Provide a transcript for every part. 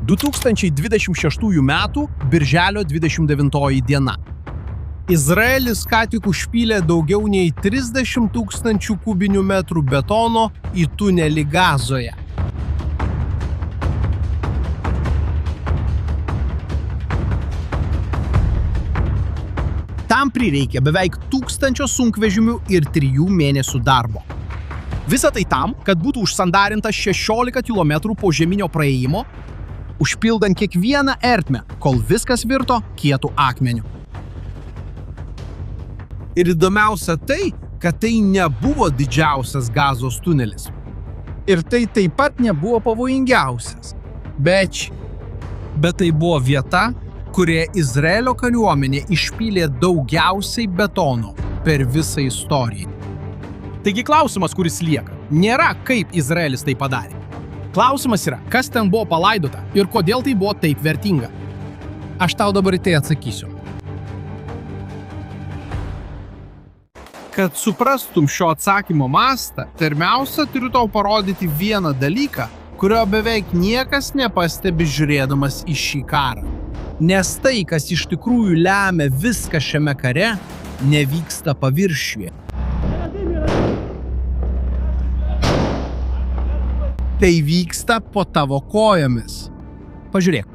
2026 m. birželio 29 diena. Izraelis ką tik užpylė daugiau nei 30 000 kubinių metrų betono į tunelį Gazoje. Tam prireikė beveik 1000 sunkvežimių ir 3 mėnesių darbo. Visa tai tam, kad būtų užsandarinta 16 km požeminio praėjimo, užpildant kiekvieną ertmę, kol viskas virto kietų akmeniu. Ir įdomiausia tai, kad tai nebuvo didžiausias Gazos tunelis. Ir tai taip pat nebuvo pavojingiausias. Bet tai buvo vieta, kurioje Izraelio kariuomenė išpylė daugiausiai betono per visą istoriją. Taigi klausimas, kuris lieka, nėra, kaip Izraelis tai padarė. Klausimas yra, kas ten buvo palaidota ir kodėl tai buvo taip vertinga. Aš tau dabar į tai atsakysiu. Kad suprastum šio atsakymo mastą, pirmiausia, turiu tau parodyti vieną dalyką, kurio beveik niekas nepastebi žiūrėdamas į šį karą. Nes tai, kas iš tikrųjų lemia viską šiame kare, nevyksta paviršiuje. Tai vyksta po tavo kojomis. Pažiūrėk.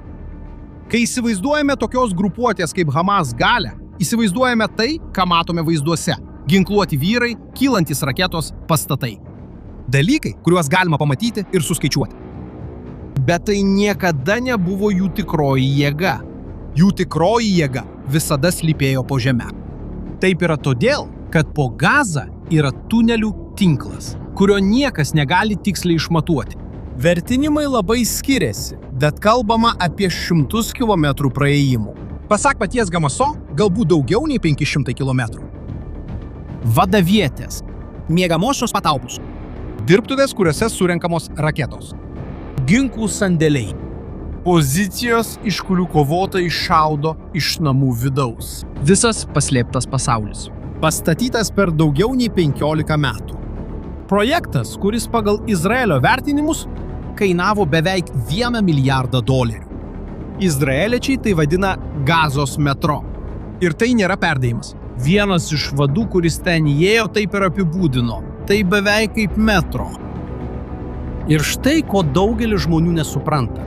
Kai įsivaizduojame tokios grupuotės kaip Hamas galią, įsivaizduojame tai, ką matome vaizduose. Ginkluoti vyrai, kylantis raketos, pastatai. Dalykai, kuriuos galima pamatyti ir suskaičiuoti. Bet tai niekada nebuvo jų tikroji jėga. Jų tikroji jėga visada slypėjo po žeme. Taip yra todėl, kad po Gazą yra tunelių tinklas, kurio niekas negali tiksliai išmatuoti. Vertinimai labai skiriasi, bet kalbama apie 100 km praėjimų. Pasak paties Gamaso, galbūt daugiau nei 500 km. Vadavietės, miegamosios patalpos, dirbtuvės, kuriuose surenkamos raketos, ginklų sandėliai, pozicijos, iš kurių kovotojai šaudo iš namų vidaus. Visas paslėptas pasaulis. Pastatytas per daugiau nei 15 metų. Projektas, kuris pagal Izraelio vertinimus kainavo beveik $1 milijardą. Izraeliečiai tai vadina Gazos metro. Ir tai nėra perdėjimas. Vienas iš vadų, kuris ten įėjo, taip ir apibūdino. Tai beveik kaip metro. Ir štai, ko daugelis žmonių nesupranta.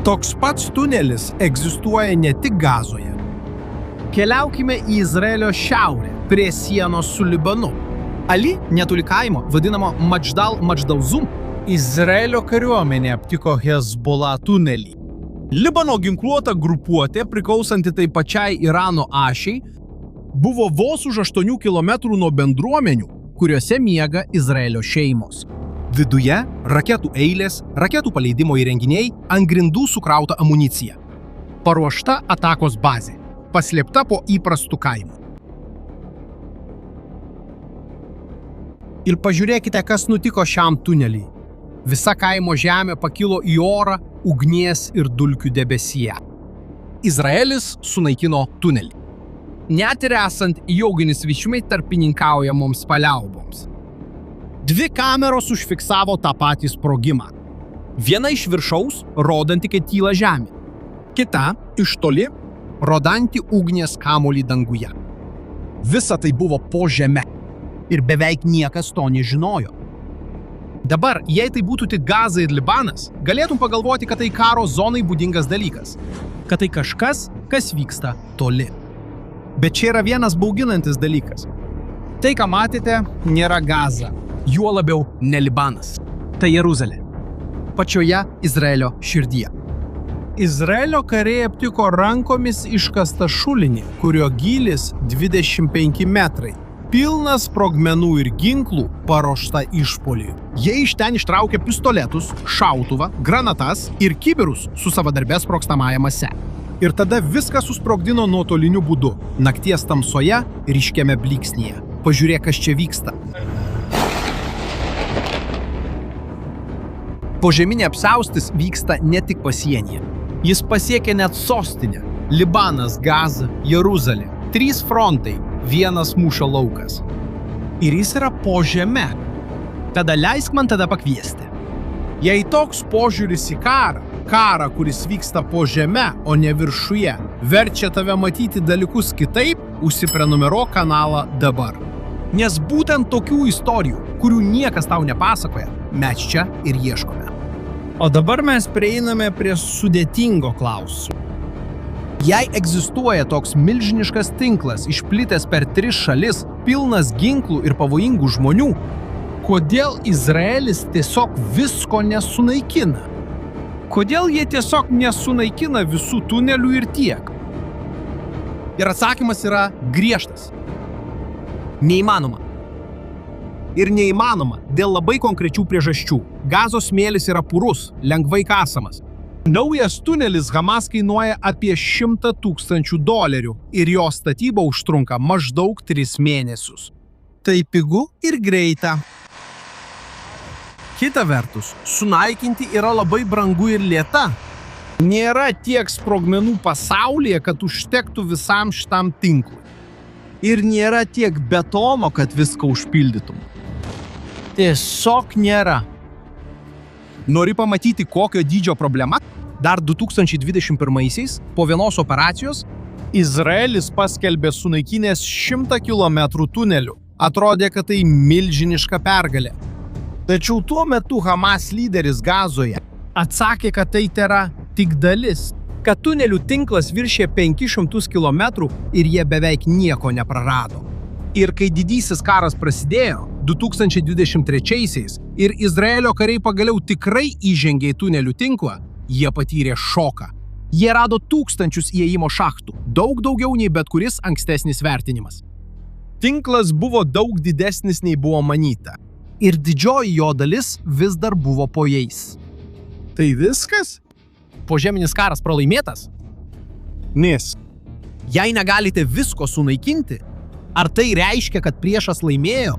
Toks pats tunelis egzistuoja ne tik Gazoje. Keliaukime į Izraelio šiaurę, prie sienos su Libanu. Ali, netoli kaimo, vadinamo Madždal-Madždalzum, Izraelio kariuomenė aptiko Hezbollah tunelį. Libano ginkluota grupuotė, priklausanti tai pačiai Irano ašiai, buvo vos už 8 km nuo bendruomenių, kuriuose miega Izraelio šeimos. Viduje raketų eilės, raketų paleidimo įrenginiai, ant grindų sukrauta amunicija. Paruošta atakos bazė, paslėpta po įprastų kaimų. Ir pažiūrėkite, kas nutiko šiam tuneliui. Visa kaimo žemė pakilo į orą, ugnies ir dulkių debesyje. Izraelis sunaikino tunelį. Net ir esant jauginis višmai tarpininkaujamoms paliauboms. 2 kameros užfiksavo tą patį sprogimą. Viena iš viršaus, rodanti, kad tyla žemė. Kita, iš toli, rodanti ugnies kamuolį danguje. Visa tai buvo po žeme. Ir beveik niekas to nežinojo. Dabar, jei tai būtų tik Gaza ir Libanas, galėtum pagalvoti, kad tai karo zonai būdingas dalykas. Kad tai kažkas, kas vyksta toli. Bet čia yra vienas bauginantis dalykas. Tai, ką matėte, nėra Gaza. Juo labiau ne Libanas. Tai Jeruzalė. Pačioje Izraelio širdyje. Izraelio kariai aptiko rankomis iškastą šulinį, kurio gylis 25 metrai. Pilnas sprogmenų ir ginklų paruošta išpuoliui. Jie iš ten ištraukė pistoletus, šautuvą, granatas ir kibirus su savadarbė sprogstamąja mase. Ir tada viską susprogdino nuotoliniu būdu, nakties tamsoje, ryškiame blyksnyje. Pažiūrėk, kas čia vyksta. Požeminė apsiaustis vyksta ne tik pasienyje. Jis pasiekė net sostinę – Libanas, Gaza, Jeruzalė. 3 frontai, 1 mūšio laukas. Ir jis yra po žeme. Tada leisk man tada pakviesti. Jei toks požiūris į karą, Karą, kuris vyksta po žeme, o ne viršuje, verčia tave matyti dalykus kitaip, užsiprenumeruok kanalą dabar. Nes būtent tokių istorijų, kurių niekas tau nepasakoja, mes čia ir ieškome. O dabar mes prieiname prie sudėtingo klausimo. Jei egzistuoja toks milžiniškas tinklas, išplitęs per 3 šalis, pilnas ginklų ir pavojingų žmonių, kodėl Izraelis tiesiog visko nesunaikina? Kodėl jie tiesiog nesunaikina visų tunelių ir tiek? Ir atsakymas yra griežtas. Neįmanoma. Ir neįmanoma dėl labai konkrečių priežasčių. Gazos smėlis yra purus, lengvai kasamas. Naujas tunelis Hamas kainuoja apie $100 000 ir jo statyba užtrunka maždaug 3 mėnesius. Tai pigu ir greita. Kita vertus, sunaikinti yra labai brangu ir lėta. Nėra tiek sprogmenų pasaulyje, kad užtektų visam šitam tinklui. Ir nėra tiek betono, kad viską užpildytum. Tiesiog nėra. Nori pamatyti, kokio dydžio problema? Dar 2021-aisiais, po vienos operacijos, Izraelis paskelbė sunaikinęs 100 km tunelių. Atrodė, kad tai milžiniška pergalė. Tačiau tuo metu Hamas lyderis Gazoje atsakė, kad tai tėra tik dalis, kad tunelių tinklas viršė 500 km ir jie beveik nieko neprarado. Ir kai didysis karas prasidėjo 2023-aisiais ir Izraelio kariai pagaliau tikrai įžengė į tunelių tinklą, jie patyrė šoką. Jie rado tūkstančius įėjimo šachtų, daug daugiau nei bet kuris ankstesnis vertinimas. Tinklas buvo daug didesnis nei buvo manyta. Ir didžioji jo dalis vis dar buvo po jais. Tai viskas? Požeminis karas pralaimėtas? Nes. Jei negalite visko sunaikinti, ar tai reiškia, kad priešas laimėjo?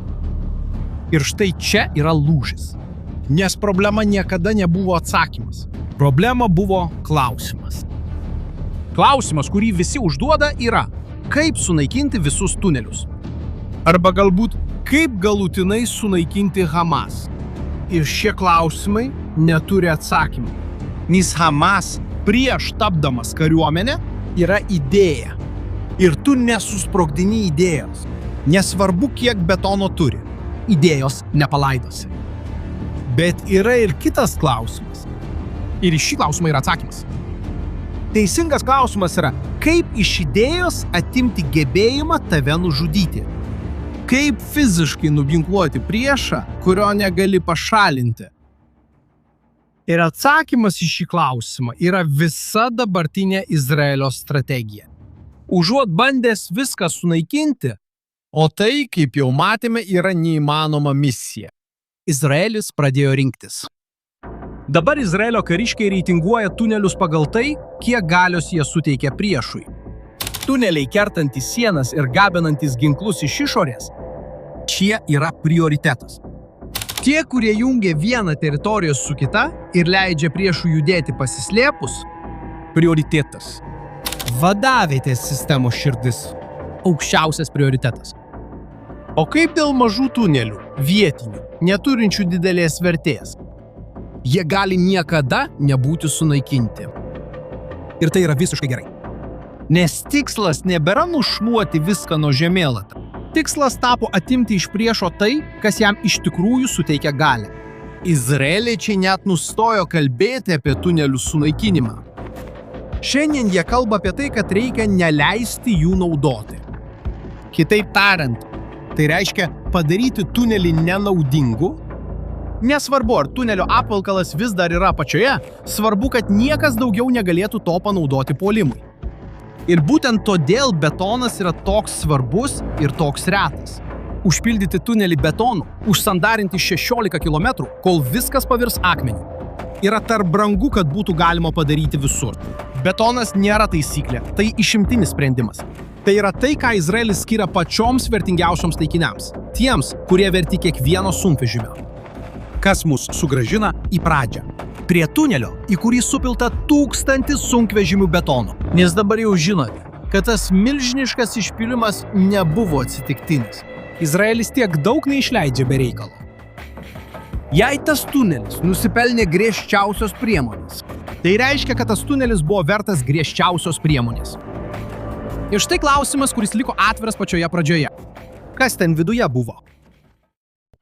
Ir štai čia yra lūžis. Nes problema niekada nebuvo atsakymas. Problema buvo klausimas. Klausimas, kurį visi užduoda, yra, kaip sunaikinti visus tunelius. Arba galbūt, kaip galutinai sunaikinti Hamas. Ir šie klausimai neturi atsakymų. Nes Hamas prieš tapdamas kariuomenę yra idėja. Ir tu nesusprogdini idėjos. Nesvarbu, kiek betono turi. Idėjos nepalaidosi. Bet yra ir kitas klausimas. Ir į šį klausimą yra atsakymas. Teisingas klausimas yra, kaip iš idėjos atimti gebėjimą tave nužudyti. Kaip fiziškai nuginkluoti priešą, kurio negali pašalinti. Ir atsakymas į šį klausimą yra visa dabartinė Izraelio strategija. Užuot bandęs viską sunaikinti, o tai, kaip jau matėme, yra neįmanoma misija. Izraelis pradėjo rinktis. Dabar Izraelio kariškiai reitinguoja tunelius pagal tai, kiek galios jie suteikia priešui. Tuneliai kertantys sienas ir gabenantys ginklus iš išorės, šie yra prioritetas. Tie, kurie jungia vieną teritoriją su kita ir leidžia priešui judėti pasislėpus, prioritetas. Vadavietės sistemos širdis, aukščiausias prioritetas. O kaip dėl mažų tunelių, vietinių, neturinčių didelės vertės? Jie gali niekada nebūti sunaikinti. Ir tai yra visiškai gerai. Nes tikslas nebėra nušluoti viską nuo žemėlapio. Tikslas tapo atimti iš priešo tai, kas jam iš tikrųjų suteikia galią. Izraeliečiai net nustojo kalbėti apie tunelių sunaikinimą. Šiandien jie kalba apie tai, kad reikia neleisti jų naudoti. Kitaip tariant, tai reiškia padaryti tunelį nenaudingu. Nesvarbu, ar tunelio apvalkalas vis dar yra apačioje, svarbu, kad niekas daugiau negalėtų to panaudoti puolimui. Ir būtent todėl betonas yra toks svarbus ir toks retas. Užpildyti tunelį betonu, užsandarinti 16 km, kol viskas pavirs akmeniu. Yra tarp brangu, kad būtų galima padaryti visur. Betonas nėra taisyklė, tai išimtinis sprendimas. Tai yra tai, ką Izraelis skiria pačioms vertingiausioms taikiniams. Tiems, kurie verti kiekvieno sunkvežimio. Kas mus sugrąžina į pradžią. Prie tunelio, į kurį supilta 1000 sunkvežimių betono. Nes dabar jau žinote, kad tas milžiniškas išpilimas nebuvo atsitiktinis. Izraelis tiek daug neišleidžia be reikalo. Jei tas tunelis nusipelnė griežčiausios priemonės, Tai reiškia, kad tas tunelis buvo vertas griežčiausios priemonės. Ir štai klausimas, kuris liko atviras pačioje pradžioje. Kas ten viduje buvo?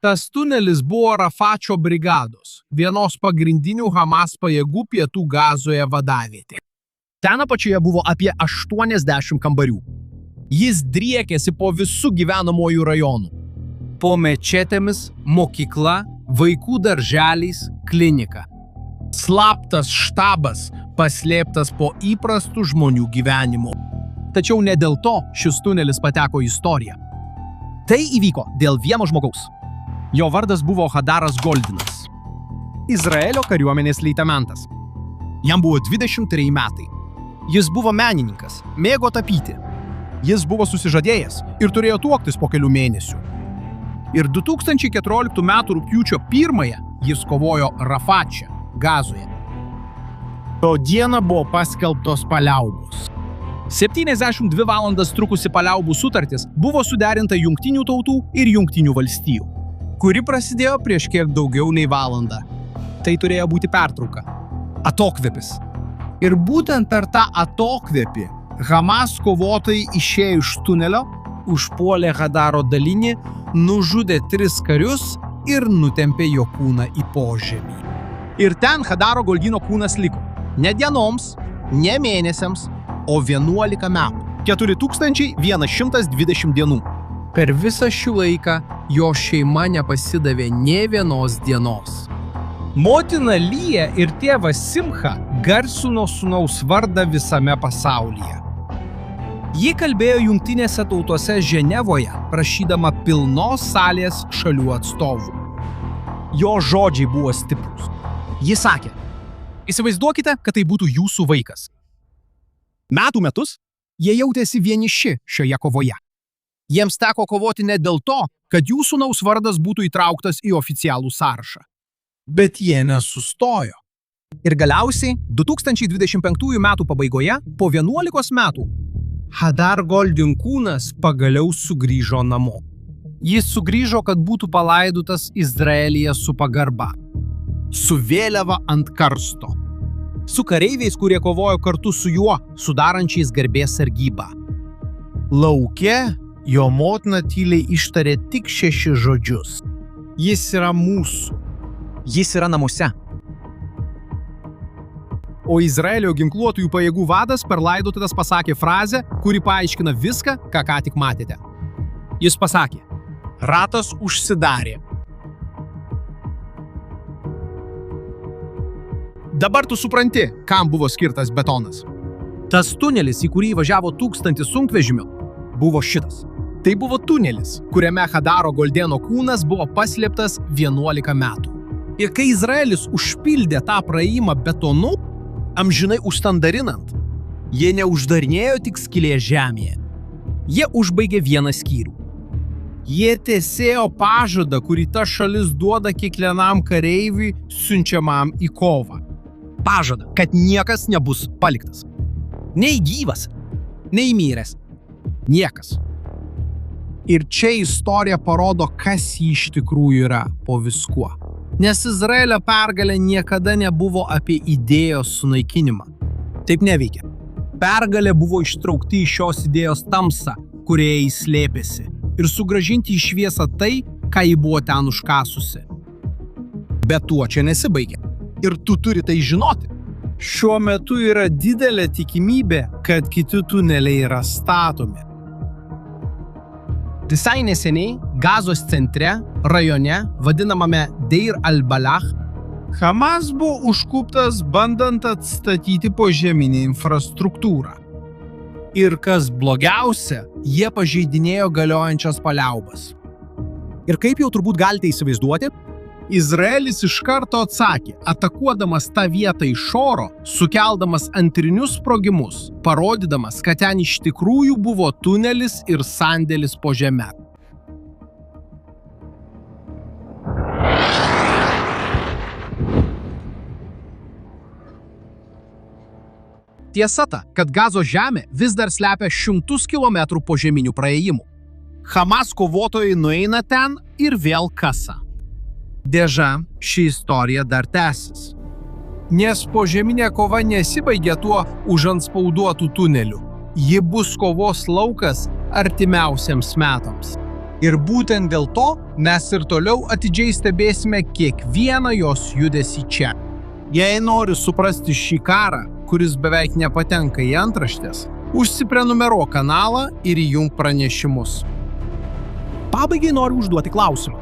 Tas tunelis buvo Rafačio brigados, vienos pagrindinių Hamas pajėgų pietų Gazoje vadavietė. Ten apačioje buvo apie 80 kambarių. Jis driekėsi po visų gyvenamojų rajonų. Po mečetėmis, mokykla, vaikų darželiais, klinika. Slaptas štabas, paslėptas po įprastų žmonių gyvenimu. Tačiau ne dėl to šis tunelis pateko į istoriją. Tai įvyko dėl vieno žmogaus. Jo vardas buvo Hadaras Goldinas. Izraelio kariuomenės leitenantas. Jam buvo 23 metai. Jis buvo menininkas, mėgo tapyti. Jis buvo susižadėjęs ir turėjo tuoktis po kelių mėnesių. Ir 2014 m. rugpjūčio 1 jis kovojo Rafače, Gazoje. To dieną buvo paskelbtos paliaubos. 72 valandas trukusi paliaubų sutartis buvo suderinta Jungtinių tautų ir Jungtinių valstijų, kuri prasidėjo prieš kiek daugiau nei valandą. Tai turėjo būti pertrauka. Atokvėpis. Ir būtent per tą atokvėpį Hamas kovotojai išėjo iš tunelio, užpuolė Hadaro dalinį, nužudė 3 karius ir nutempė jo kūną į požemį. Ir ten Hadaro Goldino kūnas liko. Ne dienoms, ne mėnesiams, o 11 metų. 4120 dienų. Per visą šį laiką jo šeima nepasidavė nė vienos dienos. Motina Lija ir tėvas Simcha garsino sūnaus vardą visame pasaulyje. Ji kalbėjo Jungtinėse tautose Ženevoje, prašydama pilnos salės šalių atstovų. Jo žodžiai buvo stiprus. Ji sakė, įsivaizduokite, kad tai būtų jūsų vaikas. Metų metus jie jautėsi vieniši šioje kovoje. Jiems teko kovoti ne dėl to, kad jų sūnaus vardas būtų įtrauktas į oficialų sąrašą. Bet jie nesustojo. Ir galiausiai 2025 metų pabaigoje, po 11 metų, Hadar Goldin kūnas pagaliau sugrįžo namo. Jis sugrįžo, kad būtų palaidotas Izraelyje su pagarba. Su vėliava ant karsto. Su kareiviais, kurie kovojo kartu su juo, sudarančiais garbės sargybą. Lauke jo motina tyliai ištarė tik 6 žodžius. Jis yra mūsų. Jis yra namuose. O Izraelio ginkluotųjų pajėgų vadas per laidotuves pasakė frazę, kuri paaiškina viską, ką tik matėte. Jis pasakė, ratas užsidarė. Dabar tu supranti, kam buvo skirtas betonas. Tas tunelis, į kurį važiavo 1000 sunkvežimių, buvo šitas. Tai buvo tunelis, kuriame Hadaro Goldino kūnas buvo paslėptas 11 metų. Ir kai Izraelis užpildė tą praėjimą betonu, amžinai užstandarinant, jie neuždarinėjo tik skylės žemėje. Jie užbaigė vieną skyrių. Jie tesėjo pažadą, kurį ta šalis duoda kiekvienam kareiviui siunčiamam į kovą. Pažadą, kad niekas nebus paliktas. Nei gyvas, nei miręs. Niekas. Ir čia istorija parodo, kas jį iš tikrųjų yra po viskuo. Nes Izraelio pergalė niekada nebuvo apie idėjos sunaikinimą. Taip neveikia. Pergalė buvo ištraukti iš šios idėjos tamsą, kurioje jis slėpėsi, ir sugrąžinti į šviesą tai, ką ji buvo ten užkasusi. Bet tuo čia nesibaigė. Ir tu turi tai žinoti. Šiuo metu yra didelė tikimybė, kad kiti tuneliai yra statomi. Visai neseniai Gazos centre, rajone, vadinamame Deir al-Balah, Hamas buvo užkluptas bandant atstatyti požeminę infrastruktūrą. Ir kas blogiausia, jie pažeidinėjo galiojančias paliaubas. Ir kaip jau turbūt galite įsivaizduoti, Izraelis iš karto atsakė, atakuodamas tą vietą iš oro, sukeldamas antrinius sprogimus, parodydamas, kad ten iš tikrųjų buvo tunelis ir sandėlis po žeme. Tiesa ta, kad Gazos žemė vis dar slepia 100 kilometrų požeminių praėjimų. Hamas kovotojai nueina ten ir vėl kasa. Deja, ši istorija dar tęsis. Nes požeminė kova nesibaigia tuo užantspauduotų tunelių. Ji bus kovos laukas artimiausiams metams. Ir būtent dėl to mes ir toliau atidžiai stebėsime kiekvieną jos judesį čia. Jei nori suprasti šį karą, kuris beveik nepatenka į antraštės, užsiprenumeruok kanalą ir įjunk pranešimus. Pabaigai noriu užduoti klausimą.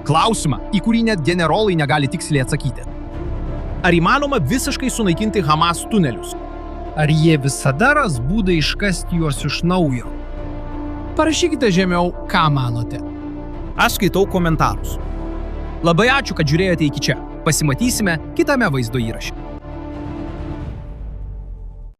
Klausimą, į kurį net generolai negali tiksliai atsakyti. Ar įmanoma visiškai sunaikinti Hamas tunelius? Ar jie visada ras būdą iškasti juos iš naujo? Parašykite žemiau, ką manote. Aš skaitau komentarus. Labai ačiū, kad žiūrėjote iki čia. Pasimatysime kitame vaizdo įraše.